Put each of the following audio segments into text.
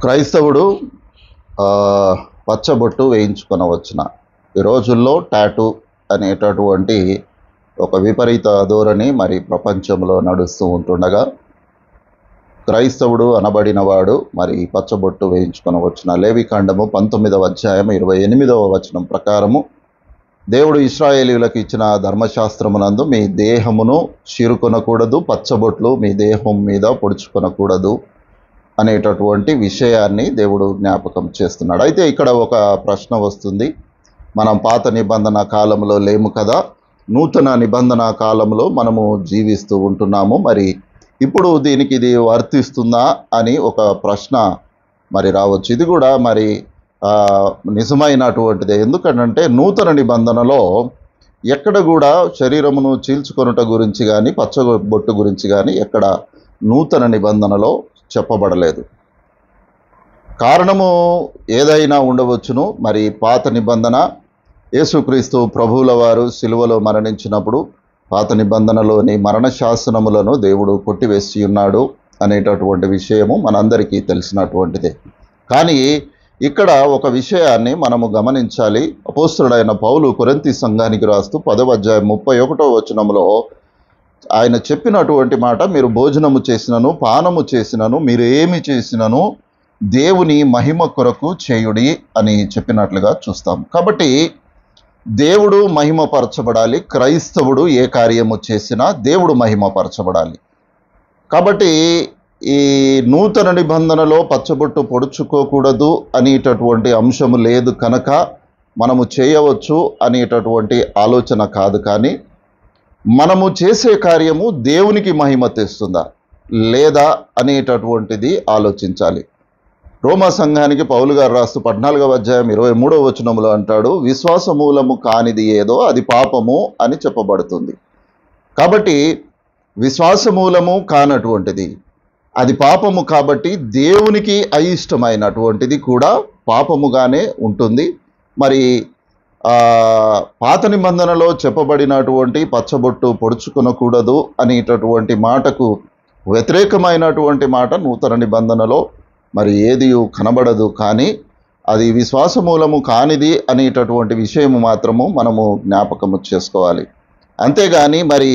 క్రైస్తవుడు పచ్చబొట్టు వేయించుకొనవచ్చున? ఈ రోజుల్లో టాటూ అనేటటువంటి ఒక విపరీత ధోరణి మరి ప్రపంచంలో నడుస్తూ ఉంటుండగా, క్రైస్తవుడు అనబడిన వాడు మరి పచ్చబొట్టు వేయించుకొనవచ్చున? లేవికాండము 19వ అధ్యాయం 28వ వచనం ప్రకారము దేవుడు ఇశ్రాయేలీయులకు ఇచ్చిన ధర్మశాస్త్రమునందు మీ దేహమును చీరుకొనకూడదు, పచ్చబొట్లు మీ దేహం మీద పొడుచుకొనకూడదు అనేటటువంటి విషయాన్ని దేవుడు జ్ఞాపకం చేస్తున్నాడు. అయితే ఇక్కడ ఒక ప్రశ్న వస్తుంది. మనం పాత నిబంధన కాలంలో లేము కదా, నూతన నిబంధన కాలంలో మనము జీవిస్తూ ఉంటున్నాము. మరి ఇప్పుడు దీనికి ఇది వర్తిస్తుందా అని ఒక ప్రశ్న మరి రావచ్చు. ఇది కూడా మరి నిజమైనటువంటిదే. ఎందుకంటే నూతన నిబంధనలో ఎక్కడ కూడా శరీరమును చీల్చుకొనుట గురించి కానీ పచ్చబొట్టు గురించి కానీ ఎక్కడ నూతన నిబంధనలో చెప్పబడలేదు. కారణము ఏదైనా ఉండవచ్చును. మరి పాత నిబంధన యేసుక్రీస్తు ప్రభువుల వారు సిలువలో మరణించినప్పుడు పాత నిబంధనలోని మరణ శాసనములను దేవుడు కొట్టివేసి ఉన్నాడు అనేటటువంటి విషయము మనందరికీ తెలిసినటువంటిదే. కానీ ఇక్కడ ఒక విషయాన్ని మనము గమనించాలి. అపోస్తలుడైన పౌలు కొరింథీ సంఘానికి రాస్తూ 10వ అధ్యాయం 31వ వచనంలో ఆయన చెప్పినటువంటి మాట, మీరు భోజనము చేసినను పానము చేసినను మీరు ఏమి చేసినను దేవుని మహిమ కొరకు చేయుడి అని చెప్పినట్లుగా చూస్తాం. కాబట్టి దేవుడు మహిమపరచబడాలి. క్రైస్తవుడు ఏ కార్యము చేసినా దేవుడు మహిమపరచబడాలి. కాబట్టి ఈ నూతన నిబంధనలో పచ్చబొట్టు పొడుచుకోకూడదు అనేటటువంటి అంశము లేదు కనుక మనము చేయవచ్చు అనేటటువంటి ఆలోచన కాదు. కానీ మనము చేసే కార్యము దేవునికి మహిమ తెస్తుందా లేదా అనేటటువంటిది ఆలోచించాలి. రోమా సంఘానికి పౌలు గారు రాస్తూ 14వ అధ్యాయం 23వ వచనంలో అంటాడు, విశ్వాస మూలము కానిది ఏదో అది పాపము అని చెప్పబడుతుంది. కాబట్టి విశ్వాస మూలము కానటువంటిది అది పాపము. కాబట్టి దేవునికి అయిష్టమైనటువంటిది కూడా పాపముగానే ఉంటుంది. మరి పాత నిబంధనలో చెప్పబడినటువంటి పచ్చబొట్టు పొడుచుకొనకూడదు అనేటటువంటి మాటకు వ్యతిరేకమైనటువంటి మాట నూతన నిబంధనలో మరి ఏది కనబడదు. కానీ అది విశ్వాసమూలము కానిది అనేటటువంటి విషయము మాత్రము మనము జ్ఞాపకము చేసుకోవాలి. అంతేగాని మరి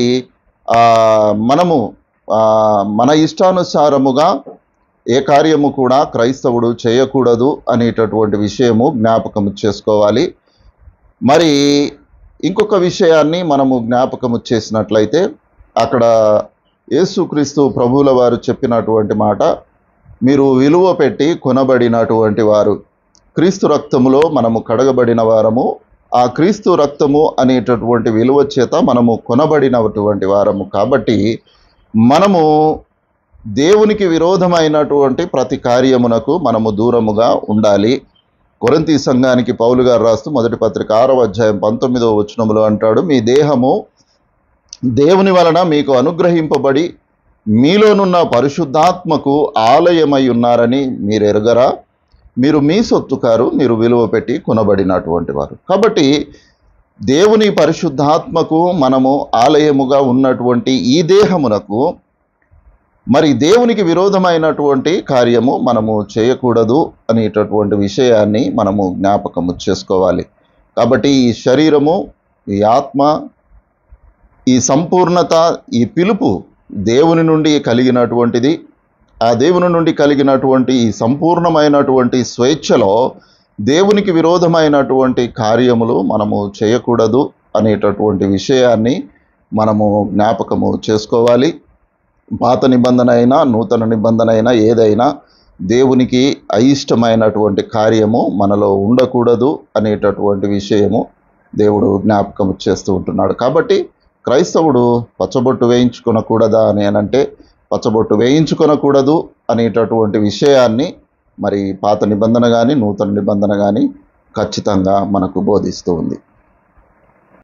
మనము మన ఇష్టానుసారముగా ఏ కార్యము కూడా క్రైస్తవుడు చేయకూడదు అనేటటువంటి విషయము జ్ఞాపకము చేసుకోవాలి. మరి ఇంకొక విషయాన్ని మనము జ్ఞాపకము చేసినట్లయితే అక్కడ యేసుక్రీస్తు ప్రభువుల వారు చెప్పినటువంటి మాట, మీరు విలువ పెట్టి కొనబడినటువంటి వారు, క్రీస్తు రక్తములో మనము కడగబడిన వారము, ఆ క్రీస్తు రక్తము అనేటటువంటి విలువ చేత మనము కొనబడినటువంటి వారము. కాబట్టి మనము దేవునికి విరోధమైనటువంటి ప్రతి కార్యమునకు మనము దూరముగా ఉండాలి. కొరింథీ సంఘానికి పౌలు గారు రాస్తూ మొదటి పత్రిక 6వ అధ్యాయం 19వ వచనములో అంటాడు, మీ దేహము దేవుని వలన మీకు అనుగ్రహింపబడి మీలోనున్న పరిశుద్ధాత్మకు ఆలయమై ఉన్నారని మీరు ఎరుగరా? మీరు మీ సొత్తు కారు, మీరు విలువ పెట్టి కొనబడినటువంటి వారు. కాబట్టి దేవుని పరిశుద్ధాత్మకు మనము ఆలయముగా ఉన్నటువంటి ఈ దేహమునకు మరి దేవునికి విరోధమైనటువంటి కార్యము మనము చేయకూడదు అనేటటువంటి విషయాన్ని మనము జ్ఞాపకము చేసుకోవాలి. కాబట్టి ఈ శరీరము, ఈ ఆత్మ, ఈ సంపూర్ణత, ఈ పిలుపు దేవుని నుండి కలిగినటువంటిది. ఆ దేవుని నుండి కలిగినటువంటి ఈ సంపూర్ణమైనటువంటి స్వేచ్ఛలో దేవునికి విరోధమైనటువంటి కార్యములు మనము చేయకూడదు అనేటటువంటి విషయాన్ని మనము జ్ఞాపకము చేసుకోవాలి. పాత నిబంధన అయినా నూతన నిబంధన అయినా ఏదైనా దేవునికి అయిష్టమైనటువంటి కార్యము మనలో ఉండకూడదు అనేటటువంటి విషయము దేవుడు జ్ఞాపకం చేస్తూ ఉంటున్నాడు. కాబట్టి క్రైస్తవుడు పచ్చబొట్టు వేయించుకొనకూడదా అని అంటే పచ్చబొట్టు వేయించుకొనకూడదు అనేటటువంటి విషయాన్ని మరి పాత నిబంధన కానీ నూతన నిబంధన కానీ ఖచ్చితంగా మనకు బోధిస్తూ ఉంది.